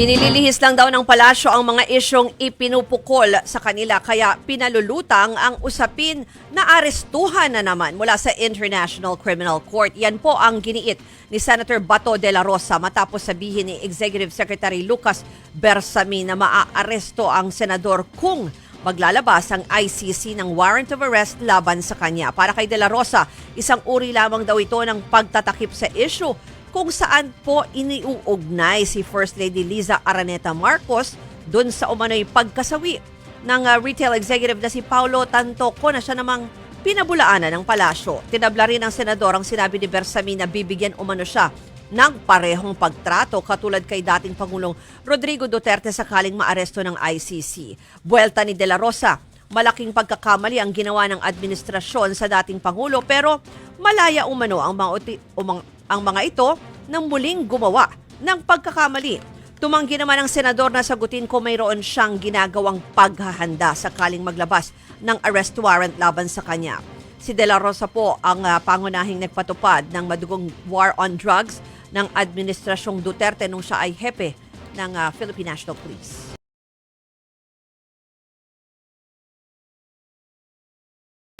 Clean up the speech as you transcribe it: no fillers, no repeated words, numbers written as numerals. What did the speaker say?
Inililihis lang daw ng palasyo ang mga isyong ipinupukol sa kanila kaya pinalulutang ang usapin na arestuhan na naman mula sa International Criminal Court. Yan po ang giniit ni Senator Bato de la Rosa matapos sabihin ni Executive Secretary Lucas Bersamin na maaaresto ang senador kung maglalabas ang ICC ng warrant of arrest laban sa kanya. Para kay de la Rosa, isang uri lamang daw ito ng pagtatakip sa issue kung saan po iniuugnay si First Lady Liza Araneta Marcos dun sa umano'y pagkasawi ng retail executive na si Paulo Tantoco na siya namang pinabulaanan ng palasyo. Tinabla rin ng senador ang sinabi ni Bersamin na bibigyan umano siya ng parehong pagtrato katulad kay dating Pangulong Rodrigo Duterte sakaling maaresto ng ICC. Buwelta ni De La Rosa, malaking pagkakamali ang ginawa ng administrasyon sa dating Pangulo pero malaya umano ang mga ito nang muling gumawa ng pagkakamali. Tumanggi naman ang senador na sagutin kung mayroon siyang ginagawang paghahanda sakaling maglabas ng arrest warrant laban sa kanya. Si De La Rosa po ang pangunahing nagpatupad ng madugong war on drugs ng Administrasyong Duterte nung siya ay hepe ng Philippine National Police.